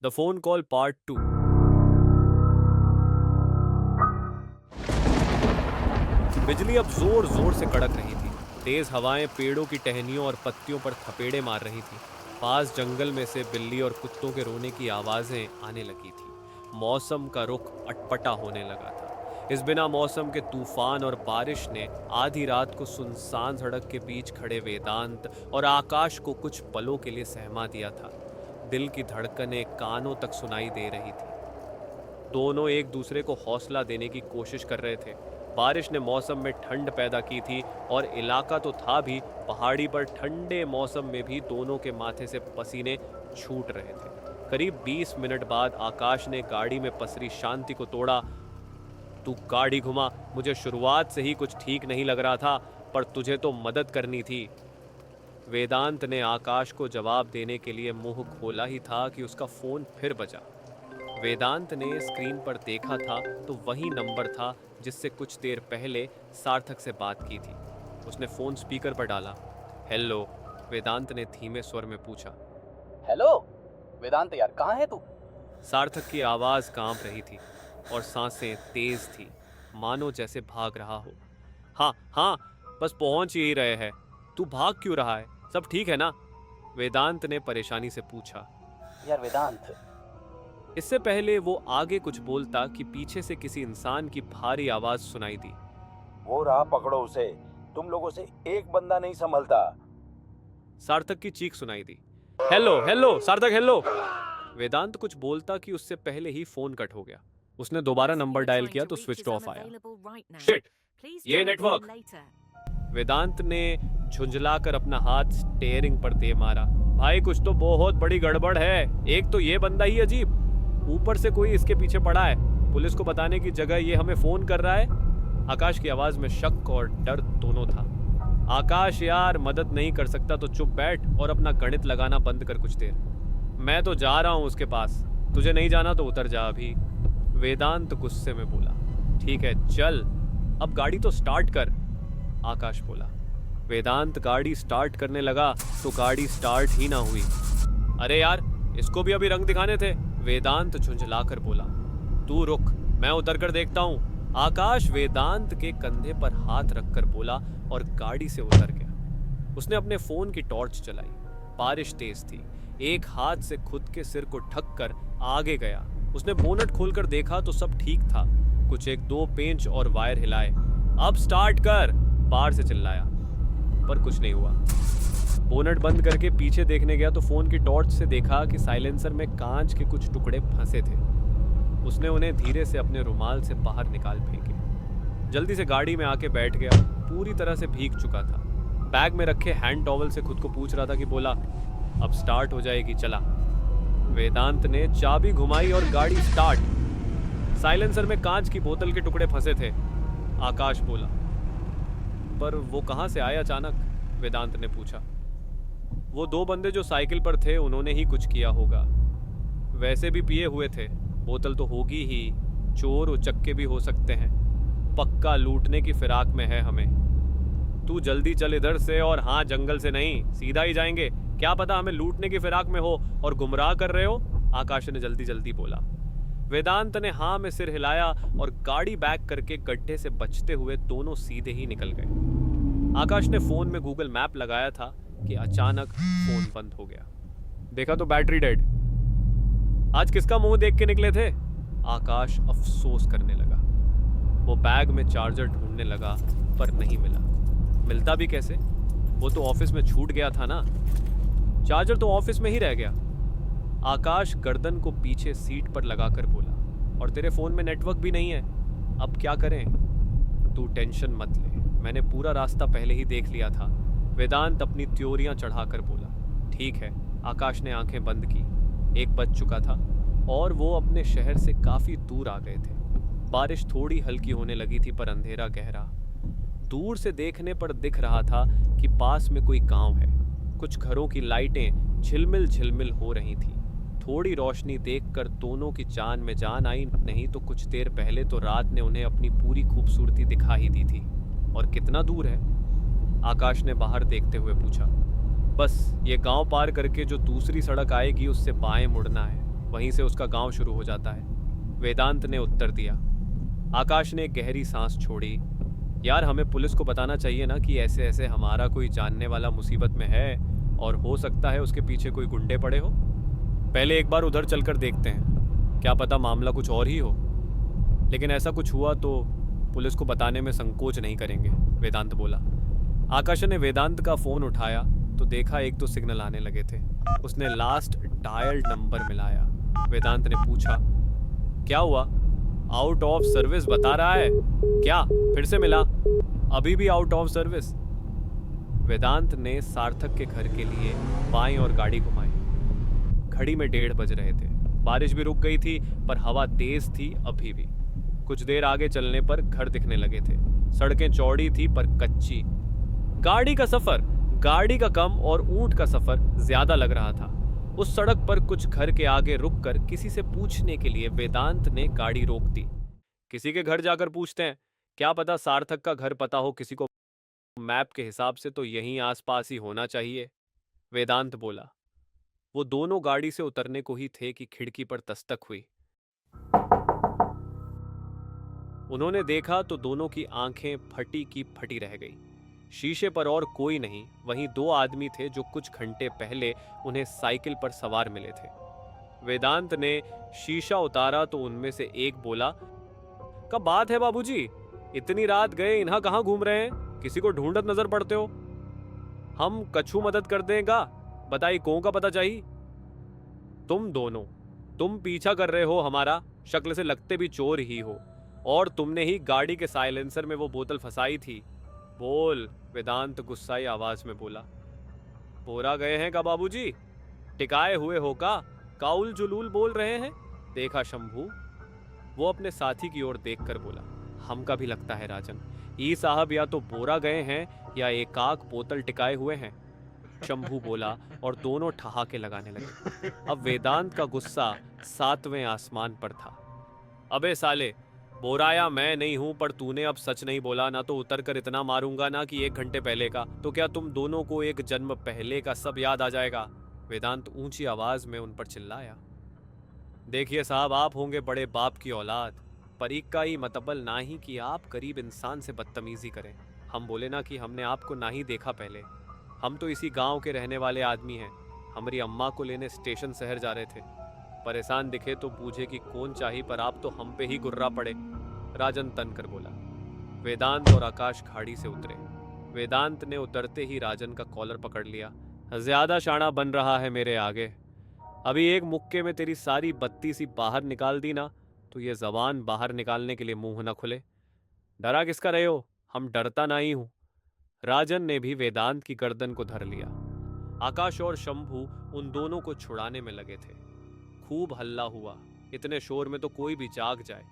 The phone call part 2। बिजली अब जोर जोर से कड़क रही थी। तेज हवाएं पेड़ों की टहनियों और पत्तियों पर थपेड़े मार रही थी। पास जंगल में से बिल्ली और कुत्तों के रोने की आवाजें आने लगी थी। मौसम का रुख अटपटा होने लगा था। इस बिना मौसम के तूफान और बारिश ने आधी रात को सुनसान सड़क के बीच खड़े वेदांत और आकाश को कुछ पलों के लिए सहमा दिया था। दिल की धड़कनें कानों तक सुनाई दे रही थी। दोनों एक दूसरे को हौसला देने की कोशिश कर रहे थे। बारिश ने मौसम में ठंड पैदा की थी और इलाका तो था भी, पहाड़ी पर ठंडे मौसम में भी दोनों के माथे से पसीने छूट रहे थे। करीब 20 मिनट बाद आकाश ने गाड़ी में पसरी शांति को तोड़ा। तू गाड़ी घुमा, मुझे शुरुआत से ही कुछ ठीक नहीं लग रहा था, पर तुझे तो मदद करनी थी। वेदांत ने आकाश को जवाब देने के लिए मुंह खोला ही था कि उसका फोन फिर बजा। वेदांत ने स्क्रीन पर देखा था तो वही नंबर था जिससे कुछ देर पहले सार्थक से बात की थी। उसने फोन स्पीकर पर डाला। हेलो, वेदांत ने धीमे स्वर में पूछा। हेलो वेदांत यार, कहाँ है तू? सार्थक की आवाज कांप रही थी और सांसें तेज थी, मानो जैसे भाग रहा हो। हाँ हाँ, बस पहुंच ही रहे हैं। तू भाग क्यों रहा है? सब ठीक है ना? वेदांत ने परेशानी से पूछा। यार वेदांत, इससे पहले वो आगे कुछ बोलता कि पीछे से किसी इंसान की भारी आवाज सुनाई दी। वो राह पकड़ो उसे, तुम लोगों से एक बंदा नहीं संभलता। सार्थक की चीख सुनाई दी। हेलो हेलो सार्थक, हेलो। वेदांत कुछ बोलता कि उससे पहले ही फोन कट हो गया। उसने दोबारा नंबर डायल किया तो स्विच ऑफ आया। शिट, ये नेटवर्क। वेदांत ने झुंझलाकर अपना हाथ स्टीयरिंग पर दे मारा। भाई, कुछ तो बहुत बड़ी गड़बड़ है। एक तो ये बंदा ही अजीब, ऊपर से कोई इसके पीछे पड़ा है। पुलिस को बताने की जगह ये हमें फोन कर रहा है। आकाश की आवाज में शक और डर दोनों था। आकाश यार, मदद नहीं कर सकता तो चुप बैठ और अपना गणित लगाना बंद कर कुछ देर। मैं तो जा रहा हूं उसके पास, तुझे नहीं जाना तो उतर जा अभी। वेदांत गुस्से में बोला। ठीक है चल, अब गाड़ी तो स्टार्ट कर, आकाश बोला। वेदांत गाड़ी स्टार्ट करने लगा तो गाड़ी स्टार्ट ही ना हुई। अरे यार, इसको भी अभी रंग दिखाने थे, वेदांत झुंझलाकर बोला। तू रुक, मैं उतर कर देखता हूँ, आकाश वेदांत के कंधे पर हाथ रखकर बोला और गाड़ी से उतर गया। उसने अपने फोन की टॉर्च चलाई। बारिश तेज थी। एक हाथ से खुद के सिर को ढक कर आगे गया। उसने बोनट खोलकर देखा तो सब ठीक था। कुछ एक दो पेंच और वायर हिलाए। अब स्टार्ट कर, बाहर से चिल्लाया, पर कुछ नहीं हुआ। बोनट बंद करके पीछे देखने गया तो फोन की टॉर्च से देखा कि साइलेंसर में कांच के कुछ टुकड़े फंसे थे। उसने उन्हें धीरे से अपने रुमाल से बाहर निकाल फेंके। जल्दी से गाड़ी में आके बैठ गया। पूरी तरह से भीग चुका था। बैग में रखे हैंड टॉवल से खुद को पूछ रहा था कि बोला, अब स्टार्ट हो जाएगी, चला। वेदांत ने चाबी घुमाई और गाड़ी स्टार्ट। साइलेंसर में कांच की बोतल के टुकड़े फंसे थे, आकाश बोला। पर वो कहां से आए अचानक? वेदांत ने पूछा। वो दो बंदे जो साइकिल पर थे, उन्होंने ही कुछ किया होगा। वैसे भी पिए हुए थे, बोतल तो होगी ही। चोर उचक्के भी हो सकते हैं। पक्का लूटने की फिराक में है हमें। तू जल्दी चल इधर से, और हाँ, जंगल से नहीं, सीधा ही जाएंगे। क्या पता हमें लूटने की फिराक में हो और गुमराह कर रहे हो, आकाश ने जल्दी जल्दी बोला। वेदांत ने हाँ में सिर हिलाया और गाड़ी बैक करके गड्ढे से बचते हुए दोनों सीधे ही निकल गए। आकाश ने फोन में गूगल मैप लगाया था कि अचानक फोन बंद हो गया। देखा तो बैटरी डेड। आज किसका मुंह देख के निकले थे? आकाश अफसोस करने लगा। वो बैग में चार्जर ढूंढने लगा पर नहीं मिला। मिलता भी कैसे? वो तो ऑफिस में छूट गया था ना। चार्जर तो ऑफिस में ही रह गया। आकाश गर्दन को पीछे सीट पर लगाकर बोला, और तेरे फोन में नेटवर्क भी नहीं है, अब क्या करें? तू टेंशन मत ले, मैंने पूरा रास्ता पहले ही देख लिया था, वेदांत अपनी त्योरियां चढ़ाकर बोला। ठीक है, आकाश ने आंखें बंद की। 1 बज चुका था और वो अपने शहर से काफी दूर आ गए थे। बारिश थोड़ी हल्की होने लगी थी पर अंधेरा गहरा। दूर से देखने पर दिख रहा था कि पास में कोई गांव है। कुछ घरों की लाइटें झिलमिल झिलमिल हो रही थी। थोड़ी रोशनी देखकर दोनों की जान में जान आई, नहीं तो कुछ देर पहले तो रात ने उन्हें अपनी पूरी खूबसूरती दिखा ही दी थी। और कितना दूर है? आकाश ने बाहर देखते हुए पूछा। बस ये गांव पार करके जो दूसरी सड़क आएगी उससे बाएं मुड़ना है। वहीं से उसका गांव शुरू हो जाता है। वेदांत ने उत्तर दिया। आकाश ने एक गहरी सांस छोड़ी। यार हमें पुलिस को बताना चाहिए ना कि ऐसे ऐसे हमारा कोई जानने वाला मुसीबत में है और हो सकता है उसके पीछे कोई गुंडे पड़े हो। पहले एक बार उधर चलकर देखते हैं, क्या पता मामला कुछ और ही हो। लेकिन ऐसा कुछ हुआ तो पुलिस को बताने में संकोच नहीं करेंगे, वेदांत बोला। आकाश ने वेदांत का फोन उठाया तो देखा एक दो सिग्नल आने लगे थे। उसने लास्ट डायल्ड नंबर मिलाया। वेदांत ने पूछा, क्या हुआ? आउट ऑफ सर्विस बता रहा है क्या? फिर से मिला? अभी भी आउट ऑफ सर्विस। वेदांत ने सार्थक के घर के लिए बाईं और गाड़ी घुमाई। घड़ी में 1:30 बज रहे थे। बारिश भी रुक गई थी पर हवा तेज थी अभी भी। कुछ देर आगे चलने पर घर दिखने लगे थे। सड़कें चौड़ी थी पर कच्ची। गाड़ी का कम और ऊंट का सफर ज्यादा लग रहा था। उस सड़क पर कुछ घर के आगे रुककर किसी से पूछने के लिए वेदांत ने गाड़ी रोक दी। किसी के घर जाकर पूछते हैं, क्या पता सार्थक का घर पता हो किसी को। मैप के हिसाब से तो यहीं आसपास ही होना चाहिए, वेदांत बोला। वो दोनों गाड़ी से उतरने को ही थे कि खिड़की पर दस्तक हुई। उन्होंने देखा तो दोनों की आंखें फटी की फटी रह गई। शीशे पर और कोई नहीं, वहीं 2 आदमी थे जो कुछ घंटे पहले उन्हें साइकिल पर सवार मिले थे। वेदांत ने शीशा उतारा तो उनमें से एक बोला, कब बात है बाबूजी, इतनी रात गए इन्हां कहां घूम रहे हैं? किसी को ढूंढत नजर पड़ते हो। हम कछु मदद कर देगा, बताई कौन का पता चाहिए। तुम दोनों, तुम पीछा कर रहे हो हमारा, शक्ल से लगते भी चोर ही हो, और तुमने ही गाड़ी के साइलेंसर में वो बोतल फंसाई थी। बोल, वेदांत गुस्साई आवाज में बोला। बोरा गए हैं का बाबूजी? टिकाए हुए हो का? काउल जुलूल बोल रहे हैं? देखा शंभू, वो अपने साथी की ओर देखकर बोला। हमका भी लगता है राजन, ई साहब या तो बोरा गए हैं या एकाक बोतल टिकाए हुए हैं, शंभू बोला और दोनों ठहाके लगाने लगे। अब वेदांत का गुस्सा 7वें आसमान पर था। अबे साले, बोराया मैं नहीं हूं, पर तूने अब सच नहीं बोला ना तो उतर कर इतना मारूंगा ना कि 1 घंटे पहले का, तो क्या तुम दोनों को एक जन्म पहले का सब याद आ जाएगा? वेदांत ऊंची आवाज में उन पर चिल्लाया। देखिए साहब, आप होंगे बड़े बाप की औलाद, पर इक्का ही मतबल ना ही कि आप गरीब इंसान से बदतमीजी करें। हम बोले ना कि हमने आपको ना ही देखा पहले। हम तो इसी गांव के रहने वाले आदमी हैं। हमारी अम्मा को लेने स्टेशन शहर जा रहे थे। परेशान दिखे तो पूछे कि कौन चाहिए, पर आप तो हम पे ही गुर्रा पड़े, राजन तन कर बोला। वेदांत और आकाश खाड़ी से उतरे। वेदांत ने उतरते ही राजन का कॉलर पकड़ लिया। ज्यादा शाना बन रहा है मेरे आगे। अभी एक मुक्के में तेरी सारी बत्ती सी बाहर निकाल दी ना तो ये जबान बाहर निकालने के लिए मुंह न खुले। डरा किसका रहे हो? हम डरता ना ही हूं। राजन ने भी वेदांत की गर्दन को धर लिया। आकाश और शंभू उन दोनों को छुड़ाने में लगे थे। खूब हल्ला हुआ। इतने शोर में तो कोई भी जाग जाए,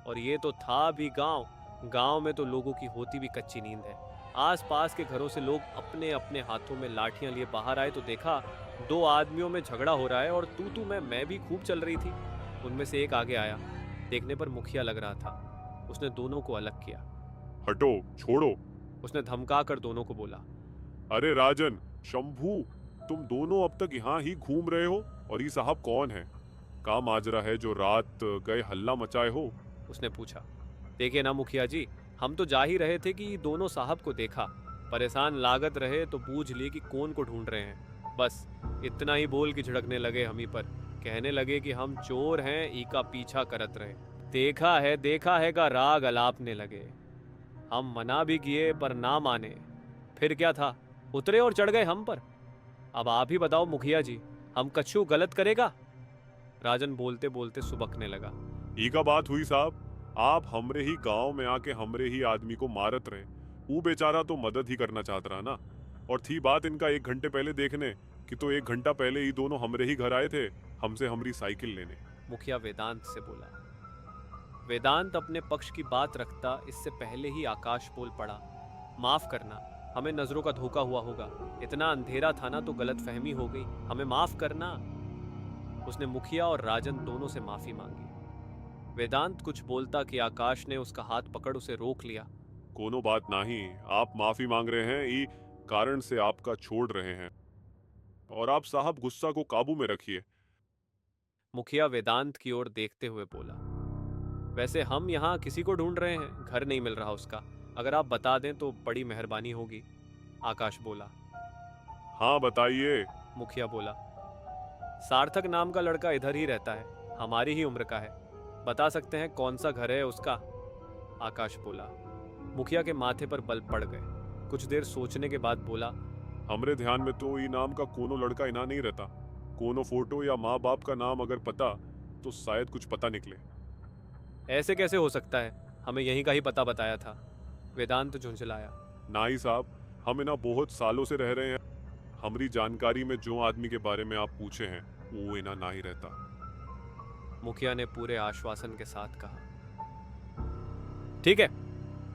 और ये तो था भी गांव में तो लोगों की होती भी कच्ची नींद है। आसपास के घरों से लोग अपने अपने हाथों में लाठियां लिए बाहर आए तो देखा 2 आदमियों में झगड़ा हो रहा है और तू मैं भी खूब चल रही थी। उनमें से एक आगे आया। देखने पर मुखिया लग रहा था। उसने दोनों को अलग किया। हटो, छोड़ो, उसने धमका कर दोनों को बोला। अरे राजन, शंभू, तुम दोनों अब तक यहाँ ही घूम रहे हो, और ये साहब कौन है? का माजरा है जो रात गए हल्ला मचाए हो? उसने पूछा। देखिए ना मुखिया जी, हम तो जा ही रहे थे कि दोनों साहब को देखा, परेशान लागत रहे तो पूछ लिए कि कौन को ढूंढ रहे हैं। बस इतना ही बोल के झिड़कने लगे हम ही पर। कहने लगे कि हम चोर हैं, ई का पीछा करत रहे। देखा है का राग अलापने लगे। हम मना भी किए पर ना माने। फिर क्या था, उतरे और चढ़ गए हम पर। अब आप ही बताओ मुखिया जी, हम कछु गलत करेगा? राजन बोलते बोलते सुबकने लगा। ई का बात हुई साहब, आप हमरे ही गांव में आके हमरे ही आदमी को मारत रहे। वो बेचारा तो मदद ही करना चाहता रहा ना। और थी बात इनका 1 घंटे पहले देखने कि तो 1 घंटा पहले ही दोनों हमरे ही घर आए थे हमसे हमारी साइकिल लेने। मुखिया वेदांत से बोला। वेदांत अपने पक्ष की बात रखता इससे पहले ही आकाश बोल पड़ा। माफ करना, हमें नजरों का धोखा हुआ होगा। इतना अंधेरा था ना तो गलतफहमी हो गई, हमें माफ करना। उसने मुखिया और राजन दोनों से माफी मांगी। वेदांत कुछ बोलता कि आकाश ने उसका हाथ पकड़ उसे रोक लिया। कोनो बात नहीं, आप माफी मांग रहे हैं, ई कारण से आपका छोड़ रहे हैं, और आप साहब गुस्सा को काबू में रखिए। मुखिया वेदांत की ओर देखते हुए बोला, वैसे हम यहाँ किसी को ढूंढ रहे हैं, घर नहीं मिल रहा उसका। अगर आप बता दें तो बड़ी मेहरबानी होगी। आकाश बोला। हाँ बताइए। मुखिया बोला, सार्थक नाम का लड़का इधर ही रहता है, हमारी ही उम्र का है। बता सकते हैं कौन सा घर है उसका? आकाश बोला। मुखिया के माथे पर बल पड़ गए। कुछ देर सोचने के बाद बोला, हमरे ध्यान में तो ई नाम का कोनो लड़का इना नहीं रहता। कोनो फोटो या माँ बाप का नाम अगर पता तो शायद कुछ पता निकले। ऐसे कैसे हो सकता है, हमें यहीं का ही पता बताया था। वेदांत झुंझलाया। नाई साहब, हम इना बहुत सालों से रह रहे हैं। हमारी जानकारी में जो आदमी के बारे में आप पूछे हैं वो इना ना ही रहता। मुखिया ने पूरे आश्वासन के साथ कहा। ठीक है,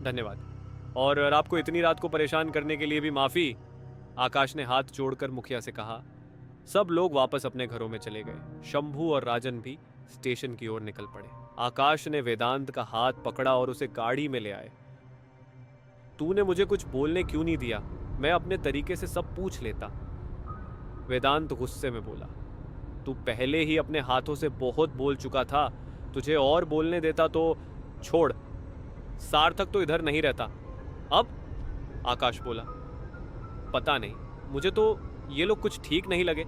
धन्यवाद। और आपको इतनी रात को परेशान करने के लिए भी माफी। आकाश ने हाथ जोड़कर मुखिया से कहा। सब लोग वापस अपने घरों में चले गए। शंभू और राजन भी स्टेशन की ओर निकल पड़े। आकाश ने वेदांत का हाथ पकड़ा और उसे गाड़ी में ले आए। तूने मुझे कुछ बोलने क्यों नहीं दिया? मैं अपने तरीके से सब पूछ लेता। वेदांत गुस्से में बोला, तू पहले ही अपने हाथों से बहुत बोल चुका था। तुझे और बोलने देता तो छोड़। सार्थक तो इधर नहीं रहता। अब? आकाश बोला, पता नहीं, मुझे तो ये लोग कुछ ठीक नहीं लगे।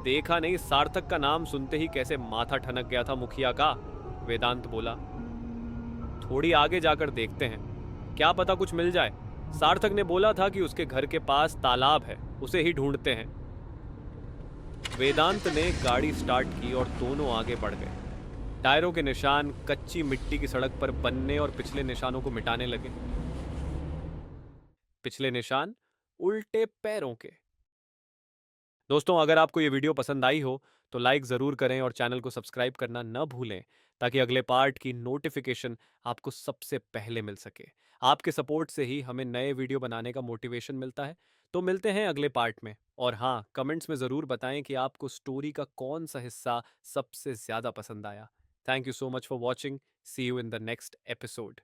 देखा नहीं सार्थक का नाम सुनते ही कैसे माथा ठनक गया था मुखिया का। वेदांत बोला, थोड़ी आगे जाकर देखते हैं, क्या पता कुछ मिल जाए। सार्थक ने बोला था कि उसके घर के पास तालाब है, उसे ही ढूंढते हैं। वेदांत ने गाड़ी स्टार्ट की और दोनों आगे बढ़ गए। टायरों के निशान कच्ची मिट्टी की सड़क पर बनने और पिछले निशानों को मिटाने लगे। पिछले निशान उल्टे पैरों के। दोस्तों, अगर आपको ये वीडियो पसंद आई हो तो लाइक ज़रूर करें और चैनल को सब्सक्राइब करना न भूलें, ताकि अगले पार्ट की नोटिफिकेशन आपको सबसे पहले मिल सके। आपके सपोर्ट से ही हमें नए वीडियो बनाने का मोटिवेशन मिलता है। तो मिलते हैं अगले पार्ट में। और हाँ, कमेंट्स में ज़रूर बताएं कि आपको स्टोरी का कौन सा हिस्सा सबसे ज़्यादा पसंद आया। Thank you so much for watching. See you in the next episode.